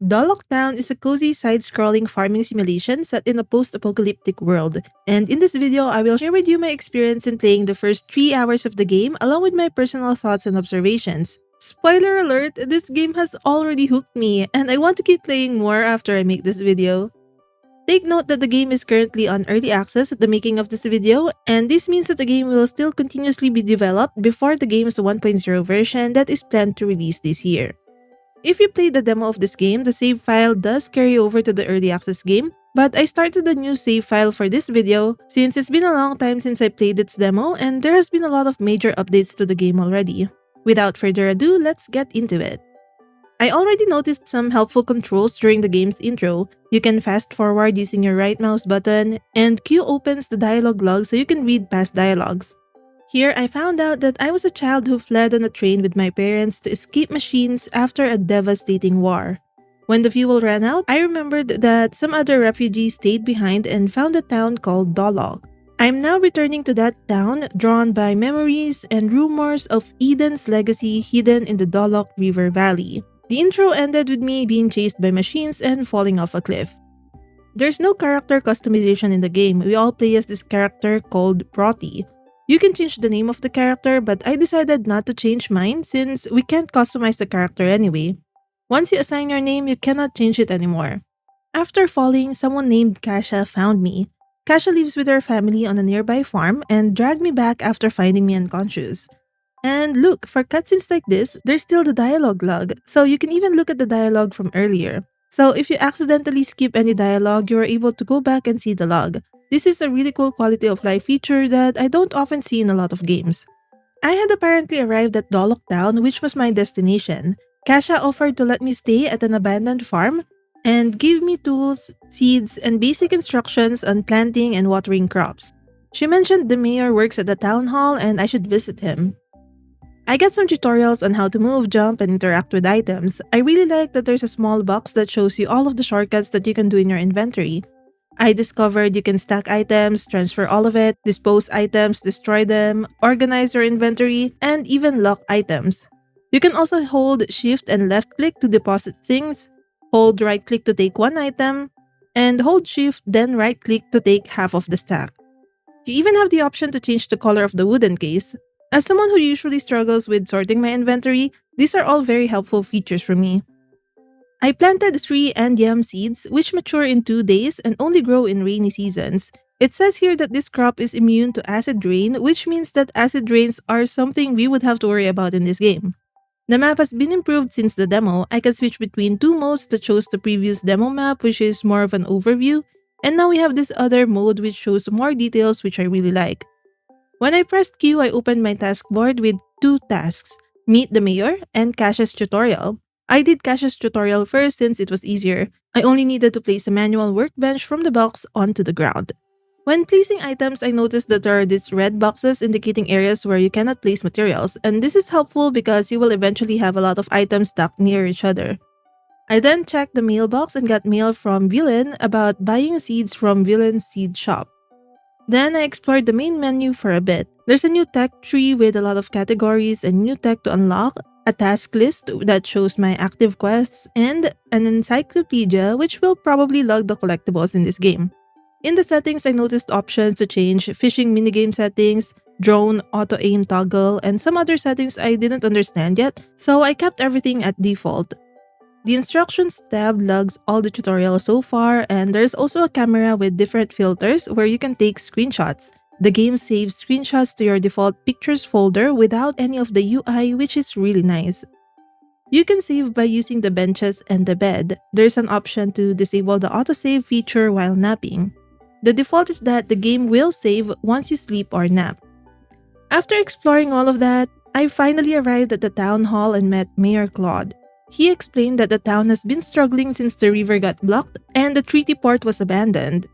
Doloc Town is a cozy side-scrolling farming simulation set in a post-apocalyptic world, and in this video, I will share with you my experience in playing the first 3 hours of the game along with my personal thoughts and observations. Spoiler alert, this game has already hooked me, and I want to keep playing more after I make this video. Take note that the game is currently on early access at the making of this video, and this means that the game will still continuously be developed before the game's 1.0 version that is planned to release this year. If you played the demo of this game, the save file does carry over to the early access game, but I started a new save file for this video since it's been a long time since I played its demo and there has been a lot of major updates to the game already. Without further ado, let's get into it. I already noticed some helpful controls during the game's intro. You can fast forward using your right mouse button, and Q opens the dialogue log so you can read past dialogues. Here, I found out that I was a child who fled on a train with my parents to escape machines after a devastating war. When the fuel ran out, I remembered that some other refugees stayed behind and found a town called Doloc. I'm now returning to that town, drawn by memories and rumors of Eden's legacy hidden in the Doloc River Valley. The intro ended with me being chased by machines and falling off a cliff. There's no character customization in the game. We all play as this character called Proti. You can change the name of the character, but I decided not to change mine since we can't customize the character anyway. Once you assign your name, you cannot change it anymore. After falling, someone named Kasha found me. Kasha lives with her family on a nearby farm and dragged me back after finding me unconscious. And look, for cutscenes like this, there's still the dialogue log, so you can even look at the dialogue from earlier. So if you accidentally skip any dialogue, you are able to go back and see the log. This is a really cool quality of life feature that I don't often see in a lot of games. I had apparently arrived at Doloc Town, which was my destination. Kasha offered to let me stay at an abandoned farm and gave me tools, seeds, and basic instructions on planting and watering crops. She mentioned the mayor works at the town hall and I should visit him. I got some tutorials on how to move, jump, and interact with items. I really like that there's a small box that shows you all of the shortcuts that you can do in your inventory. I discovered you can stack items, transfer all of it, dispose items, destroy them, organize your inventory, and even lock items. You can also hold shift and left click to deposit things, hold right click to take one item, and hold shift then right click to take half of the stack. You even have the option to change the color of the wooden case. As someone who usually struggles with sorting my inventory, these are all very helpful features for me. I planted 3 yam seeds which mature in 2 days and only grow in rainy seasons. It says here that this crop is immune to acid rain, which means that acid rains are something we would have to worry about in this game. The map has been improved since the demo. I can switch between 2 modes that shows the previous demo map, which is more of an overview, and now we have this other mode which shows more details, which I really like. When I pressed Q, I opened my taskboard with 2 tasks, Meet the Mayor and Kasha's tutorial. I did Kasha's tutorial first since it was easier. I only needed to place a manual workbench from the box onto the ground. When placing items, I noticed that there are these red boxes indicating areas where you cannot place materials, and this is helpful because you will eventually have a lot of items stacked near each other. I then checked the mailbox and got mail from Villain about buying seeds from Villain's seed shop. Then I explored the main menu for a bit. There's a new tech tree with a lot of categories and new tech to unlock, a task list that shows my active quests, and an encyclopedia which will probably log the collectibles in this game. In the settings, I noticed options to change fishing minigame settings, drone, auto-aim toggle, and some other settings I didn't understand yet, so I kept everything at default. The instructions tab logs all the tutorials so far, and there's also a camera with different filters where you can take screenshots. The game saves screenshots to your default pictures folder without any of the UI, which is really nice. You can save by using the benches and the bed. There's an option to disable the autosave feature while napping. The default is that the game will save once you sleep or nap. After exploring all of that, I finally arrived at the town hall and met Mayor Claude. He explained that the town has been struggling since the river got blocked and the treaty port was abandoned.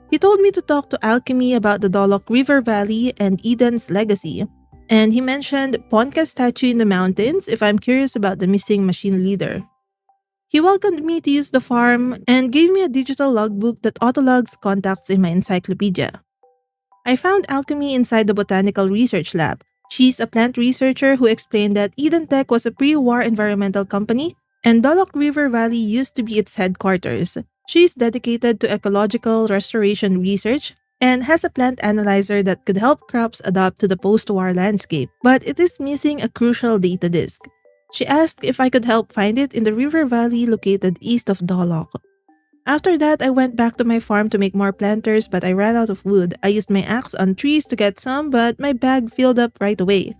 He told me to talk to Alchemy about the Doloc River Valley and Eden's legacy, and he mentioned Ponka's statue in the mountains if I'm curious about the missing machine leader. He welcomed me to use the farm and gave me a digital logbook that autologs contacts in my encyclopedia. I found Alchemy inside the botanical research lab. She's a plant researcher who explained that Eden Tech was a pre-war environmental company And Doloc River Valley used to be its headquarters. She's dedicated to ecological restoration research and has a plant analyzer that could help crops adapt to the post-war landscape, but it is missing a crucial data disk. She asked if I could help find it in the river valley located east of Doloc. After that, I went back to my farm to make more planters, but I ran out of wood. I used my axe on trees to get some, but my bag filled up right away.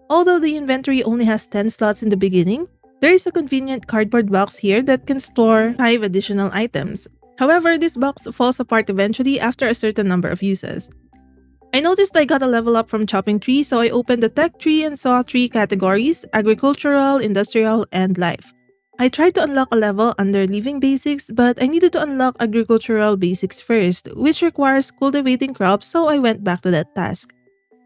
Although the inventory only has 10 slots in the beginning, there is a convenient cardboard box here that can store 5 additional items. However, this box falls apart eventually after a certain number of uses. I noticed I got a level up from chopping trees, so I opened the tech tree and saw 3 categories: agricultural, industrial, and life. I tried to unlock a level under living basics, but I needed to unlock agricultural basics first, which requires cultivating crops, so I went back to that task.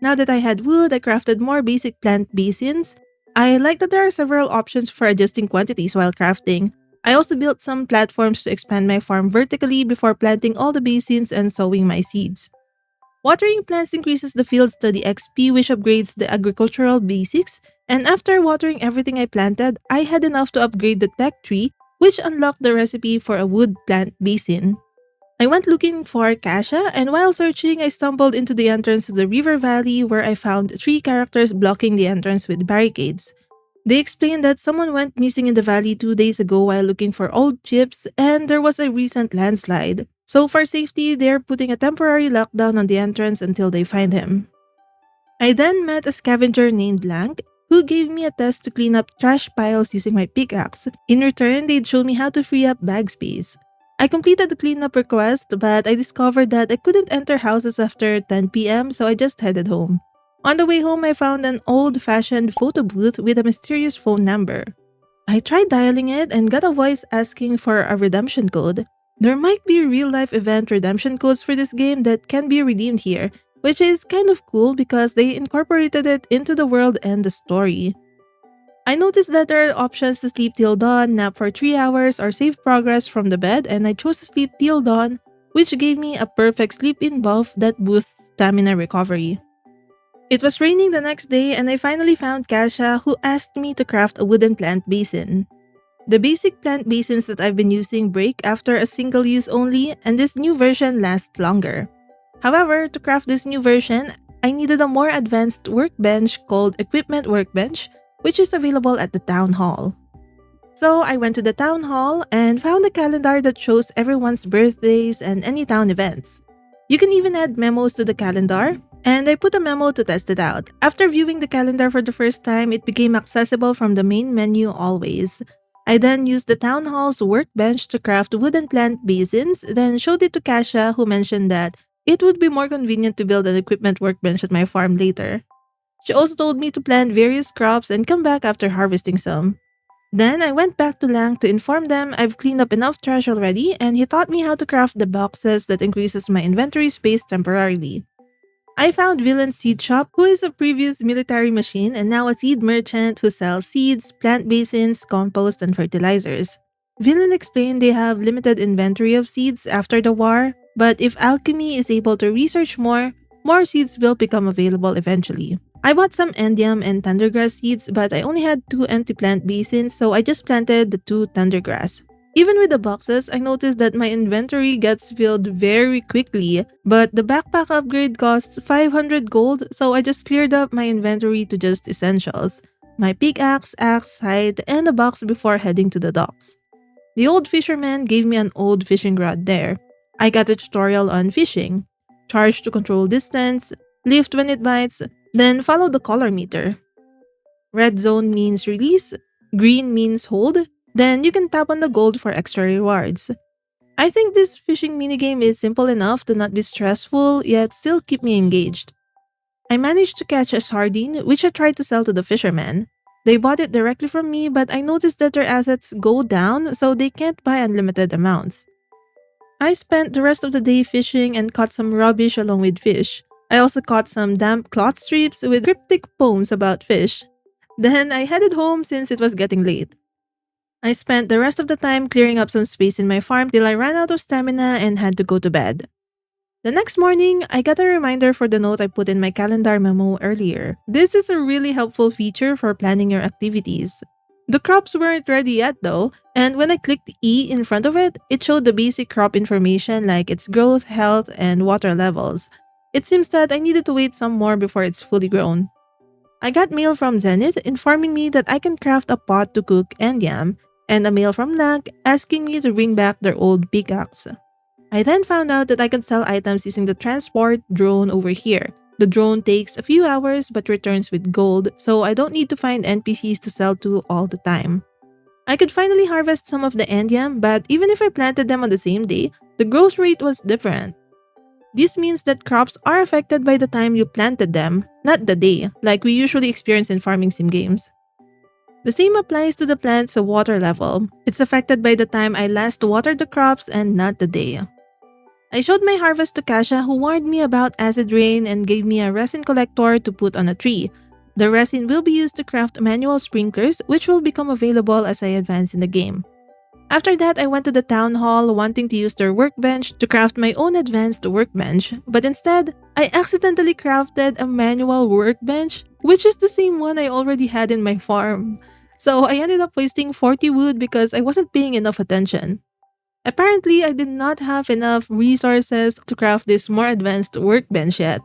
Now that I had wood, I crafted more basic plant basins. I like that there are several options for adjusting quantities while crafting. I also built some platforms to expand my farm vertically before planting all the basins and sowing my seeds. Watering plants increases the field study XP, which upgrades the agricultural basics, and after watering everything I planted, I had enough to upgrade the tech tree, which unlocked the recipe for a wood plant basin. I went looking for Kasha, and while searching, I stumbled into the entrance to the river valley where I found 3 characters blocking the entrance with barricades. They explained that someone went missing in the valley 2 days ago while looking for old chips, and there was a recent landslide. So for safety, they're putting a temporary lockdown on the entrance until they find him. I then met a scavenger named Lank, who gave me a test to clean up trash piles using my pickaxe. In return, they'd show me how to free up bag space. I completed the cleanup request, but I discovered that I couldn't enter houses after 10 p.m., so I just headed home. On the way home, I found an old-fashioned photo booth with a mysterious phone number. I tried dialing it and got a voice asking for a redemption code. There might be real-life event redemption codes for this game that can be redeemed here, which is kind of cool because they incorporated it into the world and the story. I noticed that there are options to sleep till dawn, nap for 3 hours, or save progress from the bed, and I chose to sleep till dawn, which gave me a perfect sleep-in buff that boosts stamina recovery. It was raining the next day, and I finally found Kasha, who asked me to craft a wooden plant basin. The basic plant basins that I've been using break after a single use only, and this new version lasts longer. However, to craft this new version, I needed a more advanced workbench called Equipment Workbench, which is available at the town hall. So I went to the town hall and found a calendar that shows everyone's birthdays and any town events. You can even add memos to the calendar, and I put a memo to test it out. After viewing the calendar for the first time, it became accessible from the main menu always. I then used the town hall's workbench to craft wooden plant basins, then showed it to Kasha, who mentioned that it would be more convenient to build an equipment workbench at my farm later. She also told me to plant various crops and come back after harvesting some. Then I went back to Lang to inform them I've cleaned up enough trash already, and he taught me how to craft the boxes that increases my inventory space temporarily. I found Villain's Seed Shop, who is a previous military machine and now a seed merchant who sells seeds, plant basins, compost, and fertilizers. Villain explained they have limited inventory of seeds after the war, but if alchemy is able to research more seeds will become available eventually. I bought some endium and thundergrass seeds, but I only had 2 empty plant basins, so I just planted the 2 thundergrass. Even with the boxes, I noticed that my inventory gets filled very quickly, but the backpack upgrade costs 500 gold, so I just cleared up my inventory to just essentials: my pickaxe, axe, hide, and a box before heading to the docks. The old fisherman gave me an old fishing rod there. I got a tutorial on fishing: charge to control distance, lift when it bites, then follow the color meter. Red zone means release, green means hold, then you can tap on the gold for extra rewards. I think this fishing minigame is simple enough to not be stressful, yet still keep me engaged. I managed to catch a sardine, which I tried to sell to the fisherman. They bought it directly from me, but I noticed that their assets go down, so they can't buy unlimited amounts. I spent the rest of the day fishing and caught some rubbish along with fish. I also caught some damp cloth strips with cryptic poems about fish. Then I headed home since it was getting late. I spent the rest of the time clearing up some space in my farm till I ran out of stamina and had to go to bed. The next morning, I got a reminder for the note I put in my calendar memo earlier. This is a really helpful feature for planning your activities. The crops weren't ready yet though, and when I clicked E in front of it, it showed the basic crop information like its growth, health, and water levels. It seems that I needed to wait some more before it's fully grown. I got mail from Zenith informing me that I can craft a pot to cook and yam, and a mail from Lank asking me to bring back their old pickaxe. I then found out that I could sell items using the transport drone over here. The drone takes a few hours but returns with gold, so I don't need to find NPCs to sell to all the time. I could finally harvest some of the endiam, but even if I planted them on the same day, the growth rate was different. This means that crops are affected by the time you planted them, not the day, like we usually experience in farming sim games. The same applies to the plant's water level. It's affected by the time I last watered the crops and not the day. I showed my harvest to Kasha, who warned me about acid rain and gave me a resin collector to put on a tree. The resin will be used to craft manual sprinklers, which will become available as I advance in the game. After that, I went to the town hall wanting to use their workbench to craft my own advanced workbench, but instead, I accidentally crafted a manual workbench, which is the same one I already had in my farm. So I ended up wasting 40 wood because I wasn't paying enough attention. Apparently, I did not have enough resources to craft this more advanced workbench yet.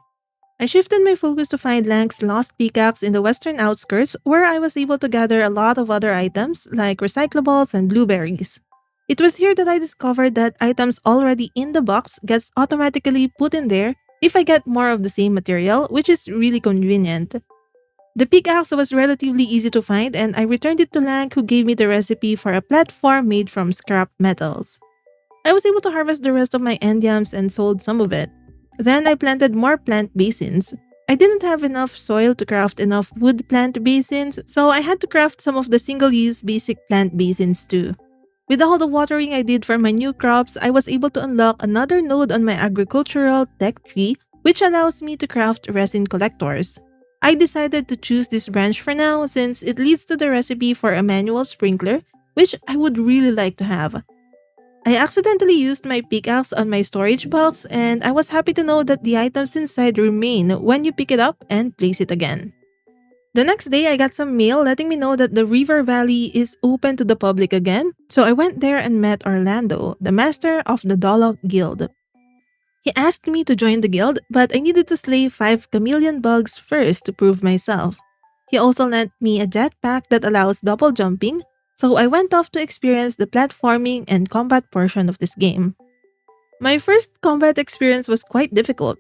I shifted my focus to find Lank's lost pickaxe in the western outskirts, where I was able to gather a lot of other items like recyclables and blueberries. It was here that I discovered that items already in the box gets automatically put in there if I get more of the same material, which is really convenient. The pickaxe was relatively easy to find and I returned it to Lank, who gave me the recipe for a platform made from scrap metals. I was able to harvest the rest of my endiams and sold some of it. Then I planted more plant basins. I didn't have enough soil to craft enough wood plant basins, so I had to craft some of the single-use basic plant basins too. With all the watering I did for my new crops, I was able to unlock another node on my agricultural tech tree, which allows me to craft resin collectors. I decided to choose this branch for now since it leads to the recipe for a manual sprinkler, which I would really like to have. I accidentally used my pickaxe on my storage box and I was happy to know that the items inside remain when you pick it up and place it again. The next day, I got some mail letting me know that the River Valley is open to the public again, so I went there and met Orlando, the master of the Doloc Guild. He asked me to join the guild, but I needed to slay 5 chameleon bugs first to prove myself. He also lent me a jetpack that allows double jumping, so I went off to experience the platforming and combat portion of this game. My first combat experience was quite difficult.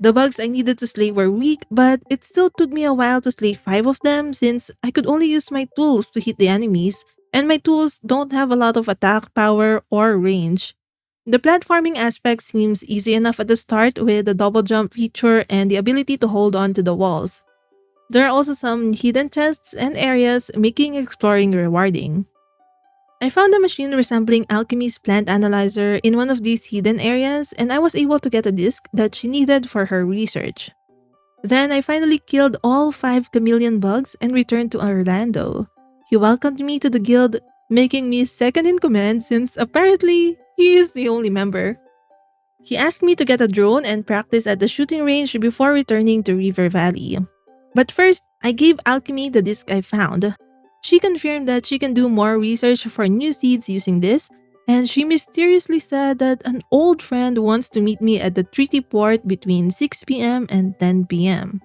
The bugs I needed to slay were weak, but it still took me a while to slay 5 of them since I could only use my tools to hit the enemies, and my tools don't have a lot of attack power or range. The platforming aspect seems easy enough at the start with the double jump feature and the ability to hold on to the walls. There are also some hidden chests and areas, making exploring rewarding. I found a machine resembling Alchemy's plant analyzer in one of these hidden areas, and I was able to get a disc that she needed for her research. Then I finally killed all 5 chameleon bugs and returned to Orlando. He welcomed me to the guild, making me second in command since apparently he is the only member. He asked me to get a drone and practice at the shooting range before returning to River Valley. But first, I gave Alchemy the disc I found. She confirmed that she can do more research for new seeds using this, and she mysteriously said that an old friend wants to meet me at the treaty port between 6 p.m. and 10 p.m.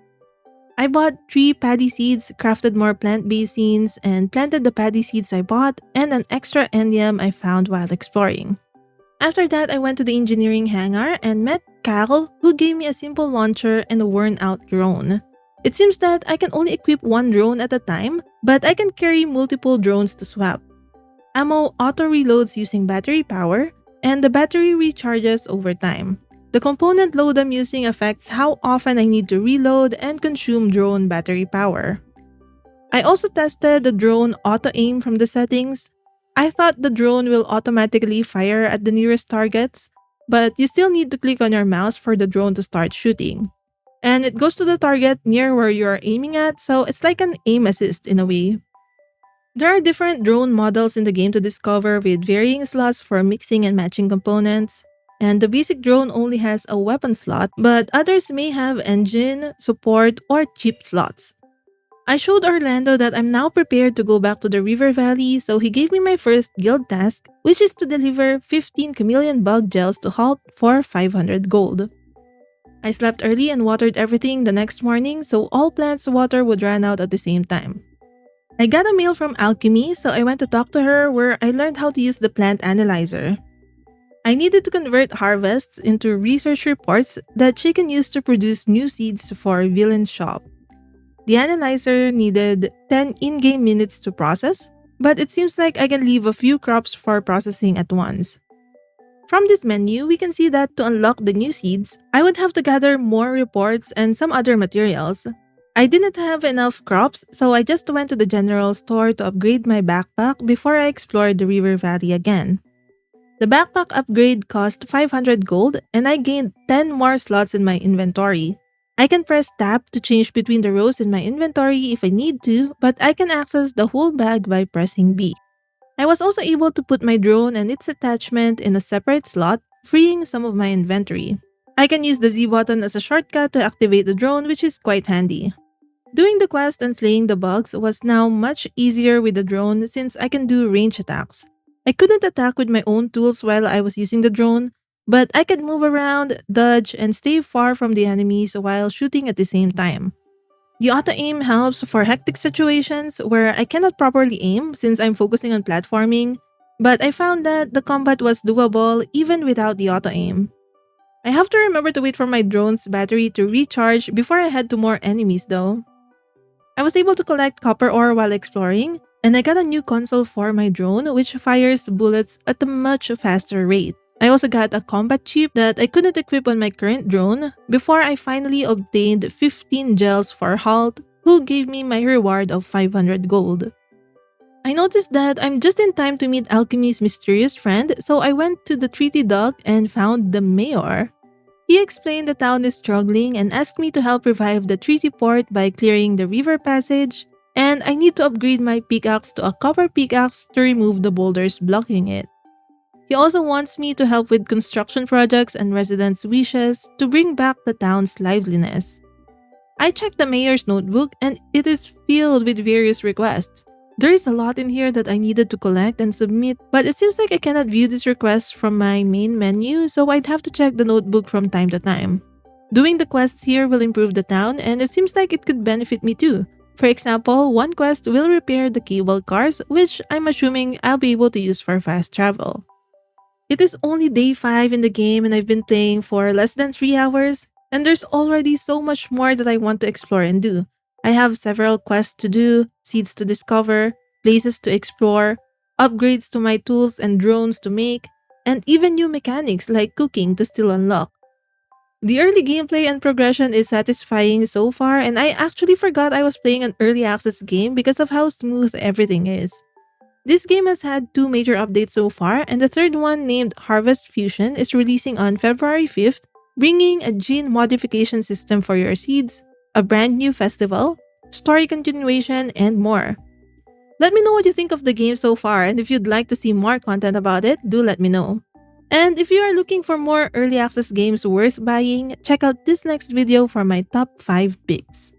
I bought 3 paddy seeds, crafted more plant basins, and planted the paddy seeds I bought and an extra endium I found while exploring. After that, I went to the engineering hangar and met Carol, who gave me a simple launcher and a worn-out drone. It seems that I can only equip one drone at a time, but I can carry multiple drones to swap. Ammo auto-reloads using battery power, and the battery recharges over time. The component load I'm using affects how often I need to reload and consume drone battery power. I also tested the drone auto-aim from the settings. I thought the drone will automatically fire at the nearest targets, but you still need to click on your mouse for the drone to start shooting. And it goes to the target near where you are aiming at, so it's like an aim assist in a way. There are different drone models in the game to discover with varying slots for mixing and matching components. And the basic drone only has a weapon slot, but others may have engine, support, or chip slots. I showed Orlando that I'm now prepared to go back to the river valley, so he gave me my first guild task, which is to deliver 15 chameleon bug gels to Halt for 500 gold. I slept early and watered everything the next morning so all plants' water would run out at the same time. I got a mail from Alchemy, so I went to talk to her where I learned how to use the plant analyzer. I needed to convert harvests into research reports that she can use to produce new seeds for Villain's shop. The analyzer needed 10 in-game minutes to process, but it seems like I can leave a few crops for processing at once. From this menu, we can see that to unlock the new seeds, I would have to gather more reports and some other materials. I didn't have enough crops, so I just went to the general store to upgrade my backpack before I explored the river valley again. The backpack upgrade cost 500 gold and I gained 10 more slots in my inventory. I can press tab to change between the rows in my inventory if I need to, but I can access the whole bag by pressing B. I was also able to put my drone and its attachment in a separate slot, freeing some of my inventory. I can use the Z button as a shortcut to activate the drone, which is quite handy. Doing the quest and slaying the bugs was now much easier with the drone since I can do range attacks. I couldn't attack with my own tools while I was using the drone, but I could move around, dodge, and stay far from the enemies while shooting at the same time. The auto-aim helps for hectic situations where I cannot properly aim since I'm focusing on platforming, but I found that the combat was doable even without the auto-aim. I have to remember to wait for my drone's battery to recharge before I head to more enemies though. I was able to collect copper ore while exploring, and I got a new console for my drone which fires bullets at a much faster rate. I also got a combat chip that I couldn't equip on my current drone before I finally obtained 15 gels for Halt, who gave me my reward of 500 gold. I noticed that I'm just in time to meet Alchemy's mysterious friend, so I went to the treaty dock and found the mayor. He explained the town is struggling and asked me to help revive the treaty port by clearing the river passage, and I need to upgrade my pickaxe to a copper pickaxe to remove the boulders blocking it. He also wants me to help with construction projects and residents' wishes to bring back the town's liveliness. I checked the mayor's notebook and it is filled with various requests. There is a lot in here that I needed to collect and submit, but it seems like I cannot view these requests from my main menu, so I'd have to check the notebook from time to time. Doing the quests here will improve the town and it seems like it could benefit me too. For example, one quest will repair the cable cars, which I'm assuming I'll be able to use for fast travel. It is only day 5 in the game and I've been playing for less than 3 hours, and there's already so much more that I want to explore and do. I have several quests to do, seeds to discover, places to explore, upgrades to my tools and drones to make, and even new mechanics like cooking to still unlock. The early gameplay and progression is satisfying so far, and I actually forgot I was playing an early access game because of how smooth everything is. This game has had 2 major updates so far, and the third one, named Harvest Fusion, is releasing on February 5th, bringing a gene modification system for your seeds, a brand new festival, story continuation, and more. Let me know what you think of the game so far, and if you'd like to see more content about it, do let me know. And if you are looking for more early access games worth buying, check out this next video for my top 5 picks.